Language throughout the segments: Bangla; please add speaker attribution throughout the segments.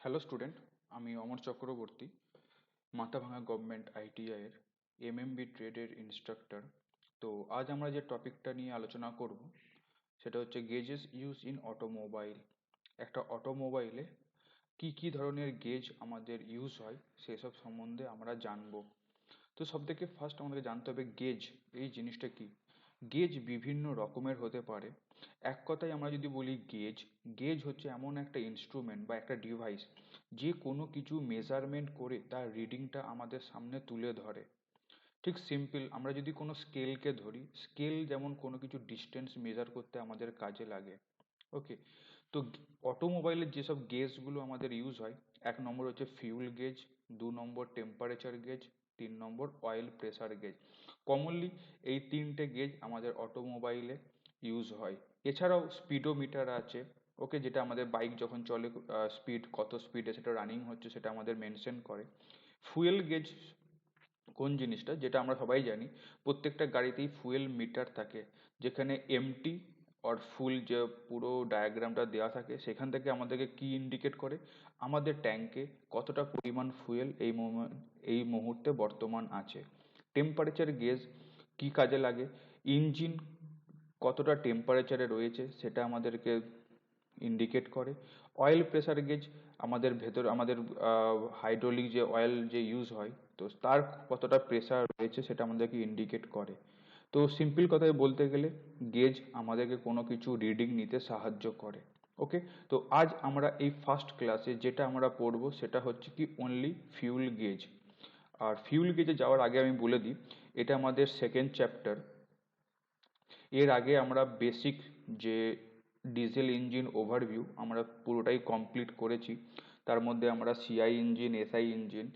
Speaker 1: হ্যালো স্টুডেন্ট, আমি অমর চক্রবর্তী, মাথাভাঙা গভর্নমেন্ট আইটিআই এর এমএমবি ট্রেডের ইনস্ট্রাক্টর। তো আজ আমরা যে টপিকটা নিয়ে আলোচনা করব সেটা হচ্ছে গেজেস ইউজ ইন অটোমোবাইল। একটা অটোমোবাইলে কি কি ধরনের গেজ আমাদের ইউজ হয় সেসব সম্বন্ধে আমরা জানবো। তো সব থেকে ফার্স্ট আমাদেরকে জানতে হবে গেজ এই জিনিসটা কি। গেজ বিভিন্ন রকমের হতে পারে। এক কথায় আমরা যদি বলি গেজ, গেজ হচ্ছে এমন একটা ইনস্ট্রুমেন্ট বা একটা ডিভাইস যে কোনো কিছু মেজারমেন্ট করে তার রিডিংটা আমাদের সামনে তুলে ধরে। ঠিক সিম্পল, আমরা যদি কোনো স্কেলকে ধরি, স্কেল যেমন কোনো কিছু ডিস্টেন্স মেজার করতে আমাদের কাজে লাগে। ওকে, তো অটোমোবাইলের যেসব গেজগুলো আমাদের ইউজ হয়, এক নম্বর হচ্ছে ফিউল গেজ, দু নম্বর টেম্পারেচার গেজ, তিন নম্বর অয়েল প্রেসার গেজ। কমনলি এই তিনটে গেজ আমাদের অটোমোবাইলে ইউজ হয়। এছাড়াও স্পিডোমিটার আছে, ওকে, যেটা আমাদের বাইক যখন চলে স্পিড কত স্পিডে সেটা রানিং হচ্ছে সেটা আমাদের মেনশন করে। ফুয়েল গেজ কোন জিনিসটা, যেটা আমরা সবাই জানি, প্রত্যেকটা গাড়িতেই ফুয়েল মিটার থাকে, যেখানে এমটি আর ফুল যে পুরো ডায়াগ্রামটা দেওয়া থাকে সেখান থেকে আমাদেরকে কি ইন্ডিকেট করে, আমাদের ট্যাঙ্কে কতটা পরিমাণ ফুয়েল এই মুহূর্তে বর্তমান আছে। টেম্পারেচার গেজ কি কাজে লাগে, ইঞ্জিন কতটা টেম্পারেচারে রয়েছে সেটা আমাদেরকে ইন্ডিকেট করে। অয়েল প্রেসার গেজ আমাদের হাইড্রোলিক যে অয়েল যে ইউজ হয় তো তার কতটা প্রেসার রয়েছে সেটা আমাদেরকে ইন্ডিকেট করে। তো সিম্পল কথায় বলতে গেলে গেজ আমাদেরকে কোনো কিছু রিডিং নিতে সাহায্য করে। ওকে, তো আজ আমরা এই ফার্স্ট ক্লাসে যেটা আমরা পড়বো সেটা হচ্ছে কি অনলি ফিউল গেজ। আর ফিউল গেজে যাওয়ার আগে আমি বলে দিই, এটা আমাদের সেকেন্ড চ্যাপ্টার। এর আগে আমরা বেসিক যে ডিজেল ইঞ্জিন ওভারভিউ আমরা পুরোটাই কমপ্লিট করেছি। তার মধ্যে আমরা CI engine, SI engine,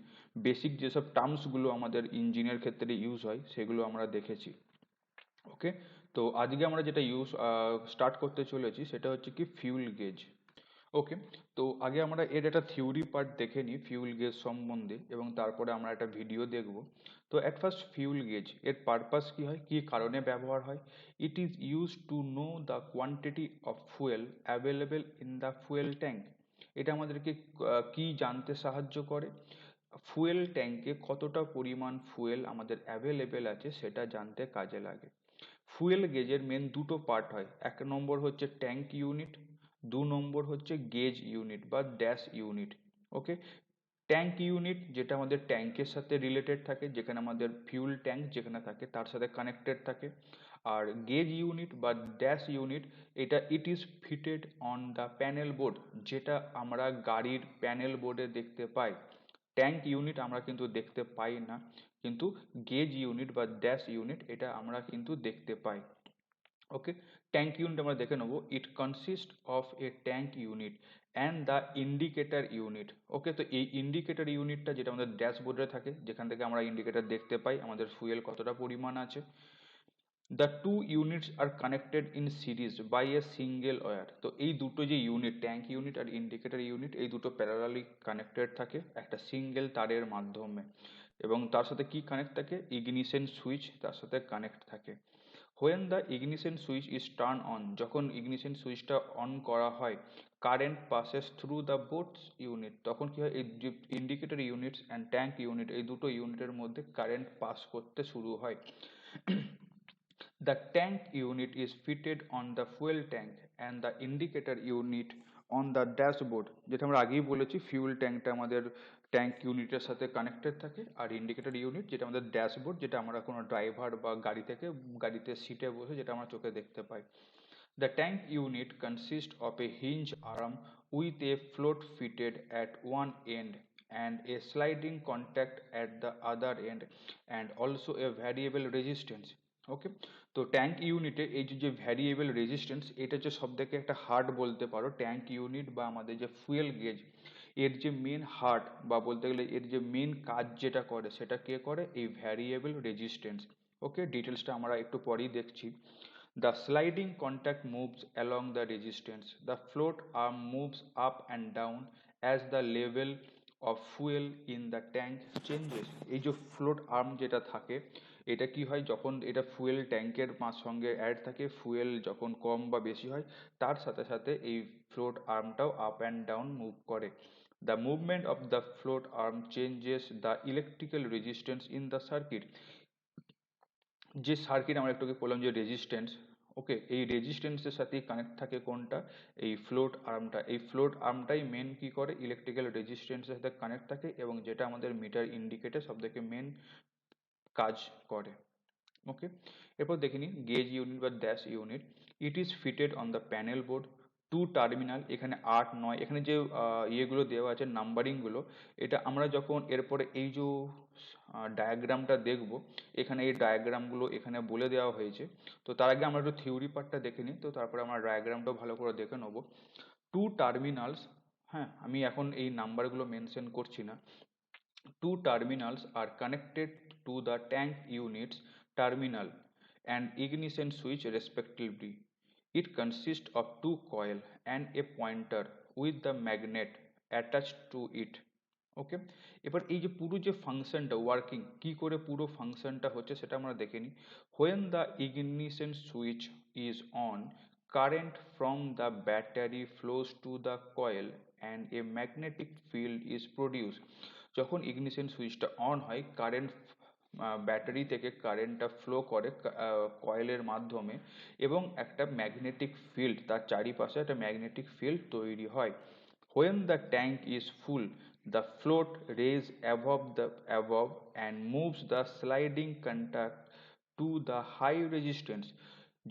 Speaker 1: basic যেসব টার্মসগুলো আমাদের ইঞ্জিনের ক্ষেত্রে ইউজ হয় সেগুলো আমরা দেখেছি। ওকে, তো আজকে আমরা যেটা স্টার্ট করতে চলেছি সেটা হচ্ছে কি ফিউল গেজ। ওকে, তো আগে আমরা এর একটা থিওরি পার্ট দেখে নিই ফিউল গেজ সম্বন্ধে, এবং তারপরে আমরা একটা ভিডিও দেখব। তো অ্যাট ফার্স্ট ফিউল গেজ এর পারপাস কি হয়, কি কারণে ব্যবহার হয়। It is use to know the quantity of fuel available in the fuel tank. এটা আমাদেরকে কি জানতে সাহায্য করে, ফুয়েল ট্যাঙ্কে কতটা পরিমাণ ফুয়েল আমাদের অ্যাভেলেবেল আছে সেটা জানতে কাজে লাগে। ফুয়েল গেজের মেন দুটো পার্ট হয়, এক নম্বর হচ্ছে ট্যাঙ্ক ইউনিট, দু নম্বর হচ্ছে গেজ ইউনিট বা ড্যাশ ইউনিট। ওকে, ট্যাঙ্ক ইউনিট যেটা আমাদের ট্যাঙ্কের সাথে রিলেটেড থাকে, যেখানে আমাদের ফিউল ট্যাঙ্ক যেখানে থাকে তার সাথে কানেক্টেড থাকে। আর গেজ ইউনিট বা ড্যাশ ইউনিট, এটা ইট is fitted on the panel board, যেটা আমরা গাড়ির প্যানেল বোর্ডে দেখতে পাই। ট্যাঙ্ক ইউনিট আমরা কিন্তু দেখতে পাই না, কিন্তু গেজ ইউনিট বা ড্যাশ ইউনিট এটা আমরা কিন্তু দেখতে পাই। ওকে, ট্যাঙ্ক ইউনিট আমরা দেখে নেবো। It consist of a tank unit and the indicator unit. Okay, তো এই ইন্ডিকেটর ইউনিটটা যেটা আমাদের ড্যাশবোর্ডে থাকে, যেখান থেকে আমরা ইন্ডিকেটর দেখতে পাই আমাদের ফুয়েল কতটা পরিমাণ আছে। The two units are connected in series by a single wire. তো এই দুটো যে ইউনিট, ট্যাঙ্ক ইউনিট আর ইন্ডিকেটর ইউনিট, এই দুটো প্যারালালি কানেক্টেড থাকে একটা সিঙ্গেল তারের মাধ্যমে। এবং তার সাথে কি কানেক্ট থাকে, ইগনিশন সুইচ তার সাথে কানেক্ট থাকে। When the ignition switch is turn on, যখন ইগনিশন সুইচটা অন করা হয়, current passes through the both unit, তখন কি হয়, এই যে indicator units and tank unit এই দুটো ইউনিটের মধ্যে কারেন্ট পাস করতে শুরু হয়। The tank unit is fitted on the fuel tank and the indicator unit on the dashboard, যেটা আমরা আগেই বলেছি ফিউল ট্যাঙ্কটা আমাদের ট্যাঙ্ক ইউনিটের সাথে কানেক্টেড থাকে, আর ইন্ডিকেটর ইউনিট যেটা আমাদের ড্যাশবোর্ড, যেটা আমরা কোনো ড্রাইভার বা গাড়িতে সিটে বসে যেটা আমরা চোখে দেখতে পাই। The tank unit consists of a hinge arm with a float fitted at one end and a sliding contact at the other end and also a variable resistance. ওকে, তো ট্যাঙ্ক ইউনিটে এই যে ভ্যারিয়েবল রেজিস্ট্যান্স, এটা হচ্ছে সব থেকে একটা হার্ট বলতে পারো ট্যাঙ্ক ইউনিট বা আমাদের যে ফুয়েল গেজ, এর যে মেন হার্ট বা বলতে গেলে এর যে মেন কাজ যেটা করে সেটা কে করে, এই ভ্যারিয়েবল রেজিস্ট্যান্স। ওকে, ডিটেলসটা আমরা একটু পরেই দেখছি। The sliding contact moves along the resistance. The float arm moves up and down as the level of fuel in the tank changes. এই যে ফ্লোট আর্ম যেটা থাকে, এটা কি হয়, যখন এটা ফুয়েল ট্যাঙ্কের সঙ্গে অ্যাড থাকে, ফুয়েল যখন কম বা বেশি হয় তার সাথে সাথে এই ফ্লোট আর্মটাও আপ অ্যান্ড ডাউন মুভ করে। The movement of the float arm changes the electrical resistance in the circuit. যে সার্কিট আমরা একটু আগে বললাম যে রেজিস্ট্যান্স, ওকে, এই রেজিস্ট্যান্সের সাথেই কানেক্ট থাকে কোনটা, এই ফ্লোট আর্মটা। এই ফ্লোট আর্মটাই মেন কি করে, ইলেকট্রিক্যাল রেজিস্ট্যান্সের সাথে কানেক্ট থাকে এবং যেটা আমাদের মিটার ইন্ডিকেটর সব থেকে মেন কাজ করে। ওকে, এরপর দেখে নিই গেজ ইউনিট বা dash unit. It is fitted on the panel board, two terminal. এখানে 8 9 এখানে যে ইয়েগুলো দেওয়া আছে নাম্বারিংগুলো, এটা আমরা যখন এরপরে এই যে ডায়াগ্রামটা দেখব, এখানে এই ডায়াগ্রামগুলো এখানে বলে দেওয়া হয়েছে। তো তার আগে আমরা একটু থিওরি পার্টটা দেখে নিই, তো তারপরে আমরা ডায়াগ্রামটাও ভালো করে দেখে নেবো। টু টার্মিনালস, হ্যাঁ আমি এখন এই নাম্বারগুলো মেনশন করছি না। Two terminals are connected to the tank unit's terminal and ignition switch respectively. It consists of two coils and a pointer with the magnet attached to it. ওকে, এবার এই যে পুরো যে ফাংশনটা ওয়ার্কিং কি করে পুরো ফাংশনটা হচ্ছে সেটা আমরা দেখে নিই। When the ignition switch is on, current from the battery flows to the coil and a magnetic field is produce. যখন ইগনিশন সুইচটা অন হয়, কারেন্ট ব্যাটারি থেকে কারেন্টটা ফ্লো করে কয়েলের মাধ্যমে এবং একটা ম্যাগনেটিক ফিল্ড তার চারিপাশে একটা ম্যাগনেটিক ফিল্ড তৈরি হয়। When the tank is full, the float raises above and moves the sliding contact to the high resistance.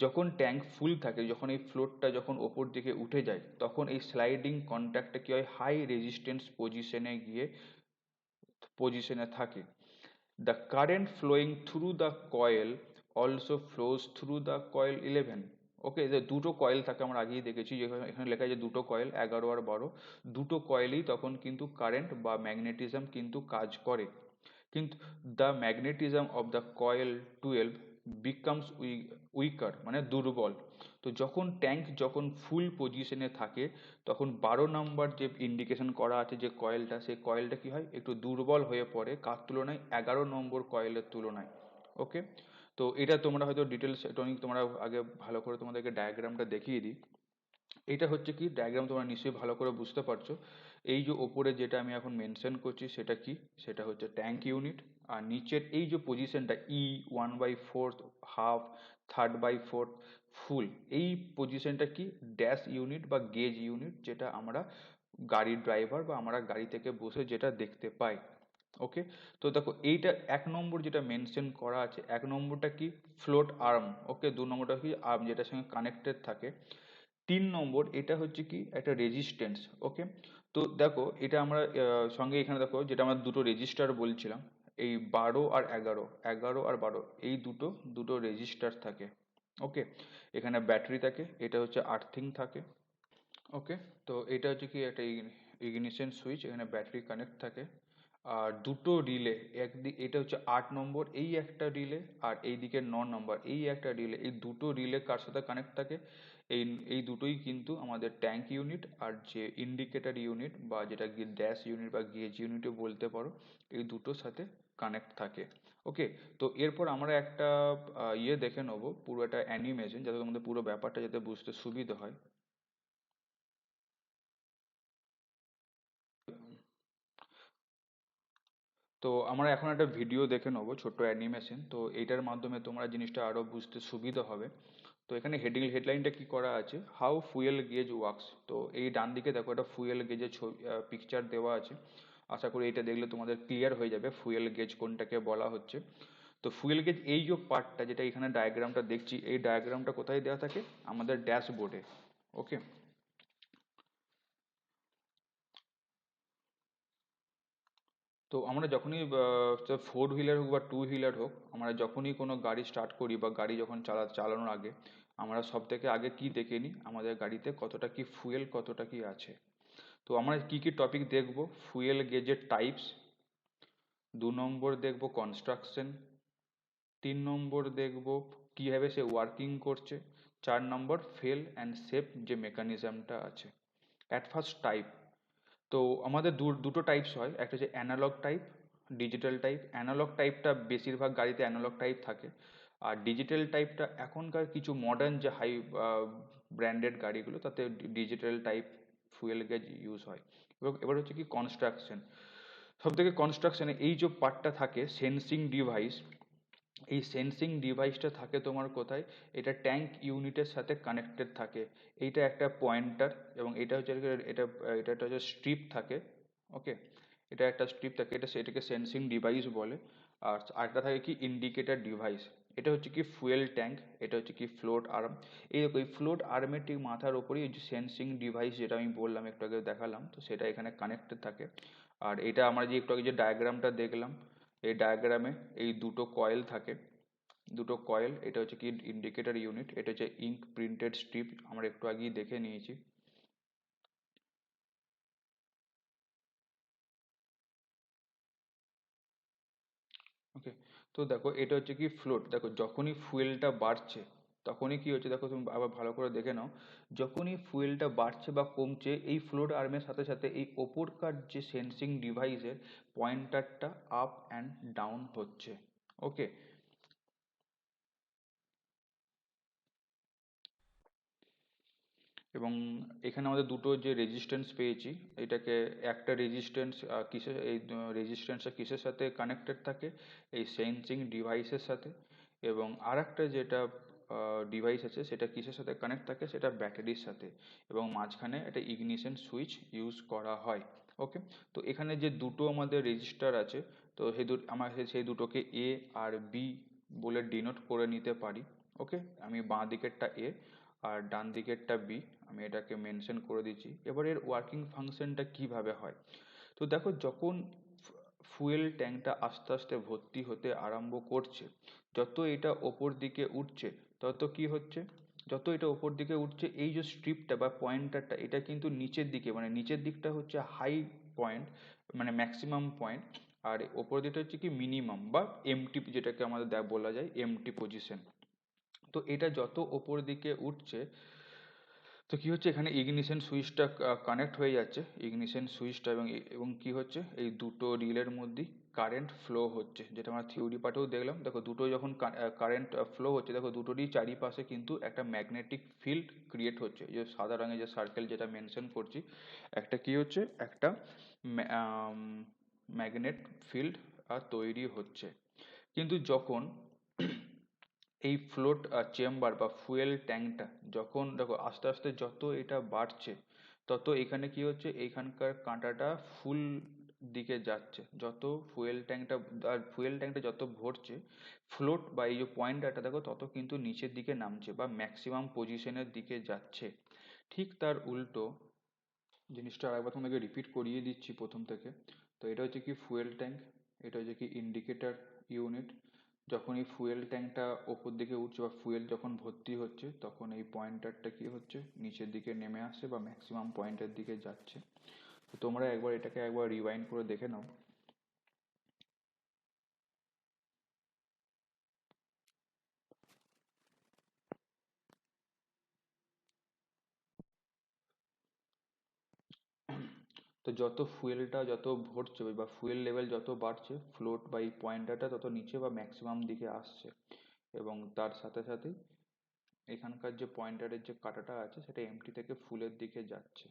Speaker 1: যখন ট্যাঙ্ক ফুল থাকে, যখন এই ফ্লোটটা যখন ওপর দিকে উঠে যায়, তখন এই স্লাইডিং কন্ট্যাক্টটা কি হয়, হাই রেজিস্ট্যান্স পজিশনে গিয়ে পজিশনে থাকে। The current flowing through the coil also flows through the coil 11. ওকে, যে দুটো কয়েল থাকে আমরা আগেই দেখেছি, এখানে লেখা আছে দুটো কয়েল 11 আর 12, দুটো কয়েলেই তখন কিন্তু কারেন্ট বা ম্যাগনেটিজম কিন্তু কাজ করে। কিন্তু the magnetism of the coil 12 becomes weaker, মানে দুর্বল। তো যখন ট্যাঙ্ক যখন ফুল পজিশনে থাকে তখন 12 নম্বর যে ইন্ডিকেশন করা আছে যে কয়েলটা, সেই কয়েলটা কি হয়, একটু দুর্বল হয়ে পড়ে কার তুলনায়, 11 নম্বর কয়েলের তুলনায়। ওকে, তো এটা তোমরা হয়তো ডিটেলস টনিক তোমরা আগে ভালো করে তোমাদেরকে ডায়াগ্রামটা দেখিয়ে দিই। এটা হচ্ছে কি ডায়াগ্রাম, তোমরা নিশ্চয়ই ভালো করে বুঝতে পারছো। এই যে ওপরে যেটা আমি এখন মেনশন করছি সেটা কি, সেটা হচ্ছে ট্যাঙ্ক ইউনিট। আর নিচের এই যে পজিশনটা E1/4, হাফ, 1/3/4, ফুল, এই পজিশনটা কি, ড্যাশ ইউনিট বা গেজ ইউনিট, যেটা আমরা গাড়ির ড্রাইভার বা আমরা গাড়ি থেকে বসে যেটা দেখতে পাই। ওকে, তো দেখো এইটা 1 নম্বর যেটা মেনশন করা আছে, 1 নম্বরটা কি, ফ্লোট আর্ম। ওকে, 2 নম্বরটা কি, আর্ম যেটার সঙ্গে কানেক্টেড থাকে। 3 নম্বর এটা হচ্ছে কি, একটা রেজিস্ট্যান্স। ওকে, তো দেখো এটা আমরা সঙ্গে এখানে দেখো যেটা আমরা দুটো রেজিস্টার বলছিলাম, এই 12 আর 11, 11 আর 12, এই দুটো দুটো রেজিস্টার থাকে। ওকে, এখানে ব্যাটারি থাকে, এটা হচ্ছে আর্থিং থাকে। ওকে, তো এটা হচ্ছে কি একটা ইগনিশন সুইচ, এখানে ব্যাটারি কানেক্ট থাকে। আর দুটো রিলে, এটা হচ্ছে 8 নম্বর এই একটা রিলে, আর এইদিকে 9 নম্বর এই একটা রিলে। এই দুটো রিলে কার সাথে কানেক্ট থাকে, এই এই দুটোই কিন্তু আমাদের ট্যাঙ্ক ইউনিট আর যে ইন্ডিকেটর ইউনিট বা যেটা ড্যাশ ইউনিট বা গেজ ইউনিটও বলতে পারো, এই দুটোর সাথে কানেক্ট থাকে। ওকে, তো এরপর আমরা একটা ইয়ে দেখে নেবো, পুরো একটা অ্যানিমেশন, যাতে তোমাদের পুরো ব্যাপারটা যাতে বুঝতে সুবিধা হয়। তো আমরা এখন একটা ভিডিও দেখে নেবো, ছোট্ট অ্যানিমেশন, তো এইটার মাধ্যমে তোমরা জিনিসটা আরো বুঝতে সুবিধা হবে। তো এখানে হেডলাইনটা কি করা আছে, হাউ ফুয়েল গেজ ওয়ার্কস। তো এই ডান দিকে দেখো একটা ফুয়েল গেজের পিকচার দেওয়া আছে। আশা করি এটা দেখলে তোমাদের ক্লিয়ার হয়ে যাবে ফুয়েল গেজ কোনটাকে বলা হচ্ছে। তো ফুয়েল গেজ এই যে পার্টটা, যেটা এখানে ডায়াগ্রামটা দেখছি, এই ডায়াগ্রামটা কোথায় দেওয়া থাকে, আমাদের ড্যাশবোর্ডে। ওকে, তো আমরা যখনই ফোর হুইলার হোক বা টু হুইলার হোক, আমরা যখনই কোনো গাড়ি স্টার্ট করি বা গাড়ি যখন চালানোর আগে আমরা সব থেকে আগে কি দেখে নিই, আমাদের গাড়িতে কতটা কি ফুয়েল কতটা কি আছে। তো আমরা কি কি টপিক দেখব, ফুয়েল গেজের টাইপস, 2 নম্বর দেখব কনস্ট্রাকশন, 3 নম্বর দেখব কিভাবে সে ওয়ার্কিং করছে, 4 নম্বর ফেল অ্যান্ড সেফ যে মেকানিজমটা আছে। অ্যাট ফার্স্ট টাইপ, তো আমাদের দুটো টাইপস হয়, একটা হচ্ছে analog type digital type. Analog টাইপটা বেশিরভাগ গাড়িতে অ্যানালগ টাইপ থাকে, আর ডিজিটাল টাইপটা এখনকার কিছু মডার্ন যে হাই ব্র্যান্ডেড গাড়িগুলো তাতে digital type fuel gauge use হয়। এবং এবার হচ্ছে কি কনস্ট্রাকশন, সব থেকে কনস্ট্রাকশনে এই যে পার্টটা থাকে সেন্সিং ডিভাইস, এই সেন্সিং ডিভাইসটা থাকে তোমার কোথায়, এটা ট্যাঙ্ক ইউনিটের সাথে কানেক্টেড থাকে। এইটা একটা পয়েন্টার এবং এটা হচ্ছে এটা এটা একটা হচ্ছে স্ট্রিপ থাকে। ওকে, এটা একটা স্ট্রিপ থাকে, এটা সেটাকে সেন্সিং ডিভাইস বলে। আর আরেকটা থাকে কি ইন্ডিকেটর ডিভাইস। এটা হচ্ছে কি ফুয়েল ট্যাঙ্ক, এটা হচ্ছে কি ফ্লোট আর্ম। এই দেখো এই ফ্লোট আর্মের ঠিক মাথার ওপরেই এই যে সেন্সিং ডিভাইস যেটা আমি বললাম একটু আগে দেখালাম, তো সেটা এখানে কানেক্টেড থাকে। আর এটা আমরা যে একটু আগে যে ডায়াগ্রামটা দেখলাম, এই ডায়াগ্রামে এই দুটো কয়েল থাকে, দুটো কয়েল, এটা হচ্ছে কি ইন্ডিকেটর ইউনিট, এটা হচ্ছে ইঙ্ক প্রিন্টেড স্ট্রিপ, আমরা একটু আগেই দেখে নিয়েছি। ওকে, তো দেখো এটা হচ্ছে কি ফ্লোট, দেখো যখনই ফুয়েলটা বাড়ছে তখনই কি হচ্ছে, দেখো তুমি আবার ভালো করে দেখে নাও, যখনই ফুয়েলটা বাড়ছে বা কমছে এই ফ্লোট আর্মের সাথে সাথে এই ওপরকার যে সেন্সিং ডিভাইসের পয়েন্টারটা আপ অ্যান্ড ডাউন হচ্ছে। ওকে, এবং এখানে আমাদের দুটো যে রেজিস্ট্যান্স পেয়েছি, এটাকে একটা রেজিস্ট্যান্স কিসের, এই রেজিস্ট্যান্সটা কিসের সাথে কানেক্টেড থাকে, এই সেন্সিং ডিভাইসের সাথে। এবং আর একটা যেটা ডিভাইস আছে সেটা কিসের সাথে কানেক্ট থাকে, সেটা ব্যাটারির সাথে। এবং মাঝখানে একটা ইগনিশন সুইচ ইউজ করা হয়। ওকে, তো এখানে যে দুটো আমাদের রেজিস্টার আছে, তো সেই আমরা সেই দুটোকে এ আর বি বলে ডিনোট করে নিতে পারি। ওকে, আমি বাঁ দিকেরটা এ আর ডান দিকেরটা বি, আমি এটাকে মেনশন করে দিচ্ছি। এবার এর ওয়ার্কিং ফাংশনটা কিভাবে হয়, তো দেখো যখন ফুয়েল ট্যাঙ্কটা আস্তে আস্তে ভর্তি হতে আরম্ভ করছে, যত এটা ওপর দিকে উঠছে তত কি হচ্ছে, যত এটা ওপর দিকে উঠছে এই যে স্ট্রিপটা বা পয়েন্টারটা এটা কিন্তু নিচের দিকে, মানে নিচের দিকটা হচ্ছে হাই পয়েন্ট, মানে ম্যাক্সিমাম পয়েন্ট। আর ওপর দিকটা হচ্ছে কি মিনিমাম বা এমটি, যেটাকে আমাদের বলা যায় এমটি পজিশন। তো এটা যত ওপর দিকে উঠছে, তো কি হচ্ছে এখানে ইগনিশন সুইচটা কানেক্ট হয়ে যাচ্ছে, ইগনিশন সুইচটা, এবং কি হচ্ছে এই দুটো রিলের মধ্যেই কারেন্ট ফ্লো হচ্ছে, যেটা আমরা থিওরি পার্টেও দেখলাম। দেখো দুটো যখন কারেন্ট ফ্লো হচ্ছে, দেখো দুটোরই চারিপাশে কিন্তু একটা ম্যাগনেটিক ফিল্ড ক্রিয়েট হচ্ছে, যে সাদা রঙের যে সার্কেল যেটা মেনশন করছি, একটা কি হচ্ছে, একটা ম্যাগনেট ফিল্ড তৈরি হচ্ছে। কিন্তু যখন এই ফ্লোট চেম্বার বা ফুয়েল ট্যাঙ্কটা যখন দেখো আস্তে আস্তে যত এটা বাড়ছে, তত এখানে কি হচ্ছে, এখানকার কাঁটাটা ফুল দিকে যাচ্ছে, যত ফুয়েল ট্যাঙ্কটা, আর ফুয়েল ট্যাঙ্কটা যত ভরছে, ফ্লোট বা এই যে পয়েন্টারটা দেখো তত কিন্তু নিচের দিকে নামছে বা ম্যাক্সিমাম পজিশনের দিকে যাচ্ছে। ঠিক তার উল্টো জিনিসটা আরেকবার তোমাকে রিপিট করিয়ে দিচ্ছি প্রথম থেকে। তো এটা হচ্ছে কি ফুয়েল ট্যাঙ্ক, এটা হচ্ছে কি ইন্ডিকেটর ইউনিট। যখন এই ফুয়েল ট্যাঙ্কটা ওপর দিকে উঠছে বা ফুয়েল যখন ভর্তি হচ্ছে, তখন এই পয়েন্টারটা কি হচ্ছে, নিচের দিকে নেমে আসছে বা ম্যাক্সিমাম পয়েন্টের দিকে যাচ্ছে। তো তোমরা একবার এটাকে একবার রিওয়াইন্ড করে দেখে নাও। তো যত ফুয়েলটা যত ভরছে বা ফুয়েল লেভেল যত বাড়ছে, ফ্লোট বা এই পয়েন্টারটা তত নিচে বা ম্যাক্সিমাম দিকে আসছে। এবং তার সাথে সাথেই এখানকার যে পয়েন্টারের যে কাঁটাটা আছে সেটা এমটি থেকে ফুলের দিকে যাচ্ছে।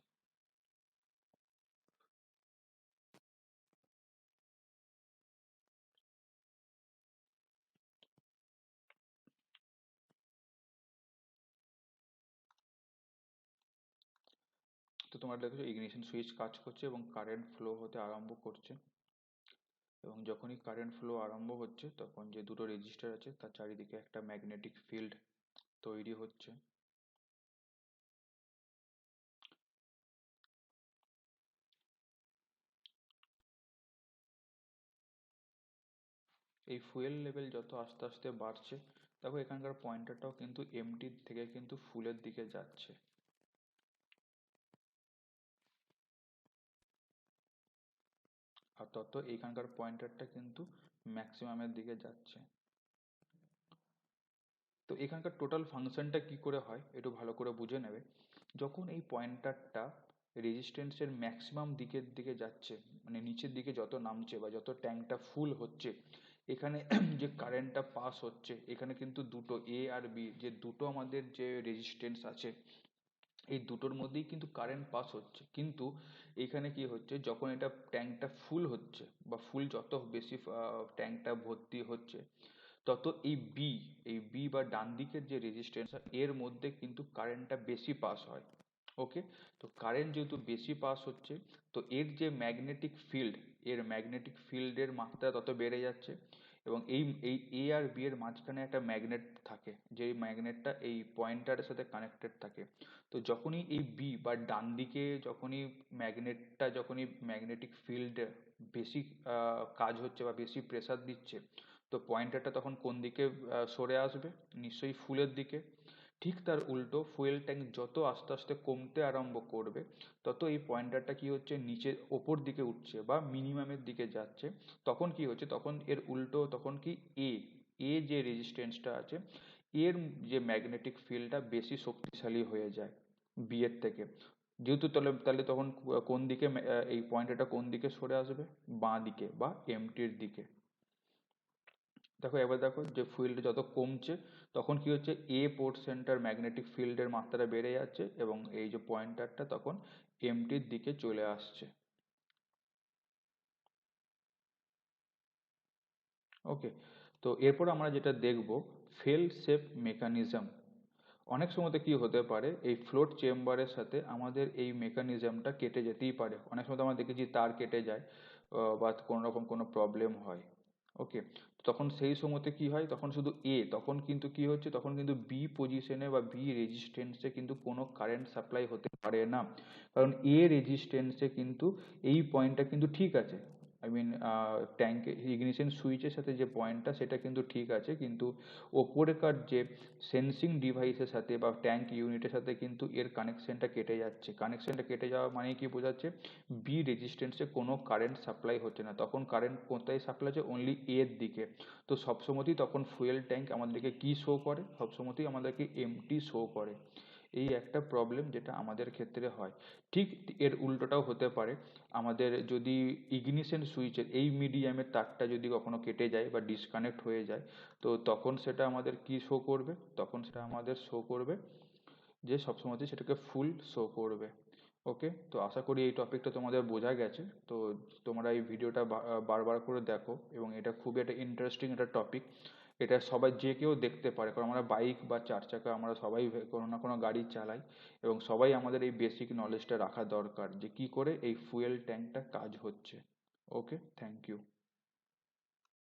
Speaker 1: তো তোমরা দেখেছো ইগনিশন সুইচ কাজ করছে এবং কারেন্ট ফ্লো হতে আরম্ভ করছে। এবং যখনই কারেন্ট ফ্লো আরম্ভ হচ্ছে, তখন যে দুটো রেজিস্টার আছে তার চারিদিকে একটা ম্যাগনেটিক ফিল্ড তৈরি হচ্ছে। এই ফুয়েল লেভেল যত আস্তে আস্তে বাড়ছে, দেখো এখানকার পয়েন্টারটাও কিন্তু এমটি থেকে কিন্তু ফুলের দিকে যাচ্ছে। আর তত এইখানকার পয়েন্টারটা কিন্তু ম্যাক্সিমামের দিকে যাচ্ছে। তো এখানকার টোটাল ফাংশনটা কি করে হয় একটু ভালো করে বুঝে নেবে। যখন এই পয়েন্টারটা রেজিস্ট্যান্সের ম্যাক্সিমাম দিকের দিকে যাচ্ছে, মানে নিচের দিকে যত নামছে বা যত ট্যাঙ্কটা ফুল হচ্ছে, এখানে যে কারেন্টটা পাস হচ্ছে, এখানে কিন্তু দুটো এ আর বি, যে দুটো আমাদের যে রেজিস্ট্যান্স আছে, এই দুটোর মধ্যেই কিন্তু কারেন্ট পাস হচ্ছে। কিন্তু এখানে কি হচ্ছে, যখন এটা ট্যাঙ্কটা ফুল হচ্ছে বা ফুল যত বেশি ট্যাঙ্কটা ভর্তি হচ্ছে, তত এই বি বা ডান দিকের যে রেজিস্ট্যান্স, এর মধ্যে কিন্তু কারেন্টটা বেশি পাস হয়। ওকে, তো কারেন্ট যেহেতু বেশি পাস হচ্ছে, তো এর যে ম্যাগনেটিক ফিল্ড, এর ম্যাগনেটিক ফিল্ডের মাত্রা তত বেড়ে যাচ্ছে। এবং এই এই এ আর বি এর মাঝখানে একটা ম্যাগনেট থাকে, যে ম্যাগনেটটা এই পয়েন্টারের সাথে কানেক্টেড থাকে। তো যখনই এই বি বা ডান দিকে যখনই যখনই ম্যাগনেটিক ফিল্ড বেশি কাজ হচ্ছে বা বেশি প্রেসার দিচ্ছে, তো পয়েন্টারটা তখন কোন দিকে সরে আসবে? নিশ্চয়ই ফুলের দিকে। ঠিক তার উল্টো, ফুয়েল ট্যাঙ্ক যত আস্তে আস্তে কমতে আরম্ভ করবে, তত এই পয়েন্টারটা কি হচ্ছে, নিচে ওপর দিকে উঠছে বা মিনিমামের দিকে যাচ্ছে। তখন কি হচ্ছে, তখন এর উল্টো, তখন কি এ এ যে রেজিস্ট্যান্সটা আছে, এর যে ম্যাগনেটিক ফিল্ডটা বেশি শক্তিশালী হয়ে যায় বি এর থেকে। যেহেতু তাহলে তাহলে তখন কোন দিকে এই পয়েন্টারটা কোন দিকে সরে আসবে? বাঁ দিকে বা এমটির দিকে। দেখো এবার দেখো, যে ফিল্ড যত কমছে, তখন কি হচ্ছে, এ পোর্শনটার ম্যাগনেটিক ফিল্ডের মাত্রা বেড়ে যাচ্ছে এবং এই যে পয়েন্টারটা তখন এমটির দিকে চলে আসছে। ওকে, তো এরপর আমরা যেটা দেখব, ফেল সেফ মেকানিজম। অনেক সময়তে কি হতে পারে, এই ফ্লোট চেম্বারের সাথে আমাদের এই মেকানিজমটা কেটে যেতেই পারে। অনেক সময় আমরা দেখেছি তার কেটে যায়, বা কোনো রকম কোনো প্রবলেম হয়। ওকে, তখন সেই সময়তে কি হয়, তখন শুধু তখন কিন্তু কি হচ্ছে, তখন কিন্তু বি পজিশনে বা বি রেজিস্ট্যান্সে কিন্তু কোনো কারেন্ট সাপ্লাই হতে পারে না। কারণ রেজিস্ট্যান্সে কিন্তু এই পয়েন্টটা কিন্তু ঠিক আছে। আই মিন, ট্যাঙ্কে ইগনিশন সুইচের সাথে যে পয়েন্টটা, সেটা কিন্তু ঠিক আছে, কিন্তু ওপরেকার যে সেন্সিং ডিভাইসের সাথে বা ট্যাঙ্ক ইউনিটের সাথে কিন্তু এর কানেকশনটা কেটে যাচ্ছে। কানেকশনটা কেটে যাওয়া মানে কি বোঝাচ্ছে, বি রেজিস্ট্যান্সে কোনো কারেন্ট সাপ্লাই হচ্ছে না। তখন কারেন্ট কোথায় সাপ্লাই হচ্ছে? অনলি এর দিকে। তো সবসময়তেই তখন ফুয়েল ট্যাঙ্ক আমাদেরকে কি শো করে? সবসময়তেই আমাদেরকে এমটি শো করে। এই একটা প্রবলেম যেটা আমাদের ক্ষেত্রে হয়। ঠিক এর উল্টোটাও হতে পারে, আমাদের যদি ইগনিশন সুইচের এই মিডিয়ামের তারটা যদি কখনো কেটে যায় বা ডিসকানেক্ট হয়ে যায়, তো তখন সেটা আমাদের কি শো করবে? তখন সেটা আমাদের শো করবে যে সবসময়তেই সেটাকে ফুল শো করবে। ওকে, তো আশা করি এই টপিকটা তোমাদের বোঝা গেছে। তো তোমরা এই ভিডিওটা বারবার করে দেখো, এবং এটা খুবই একটা ইন্টারেস্টিং একটা টপিক। এটা সবাই যে কেউ দেখতে পারে, কারণ আমরা বাইক বা চার চাকা আমরা সবাই কোনো না কোনো গাড়ি চালাই, এবং সবাই আমাদের এই বেসিক নলেজটা রাখা দরকার যে কি করে এই ফুয়েল ট্যাঙ্কটা কাজ হচ্ছে। ওকে, থ্যাংক ইউ।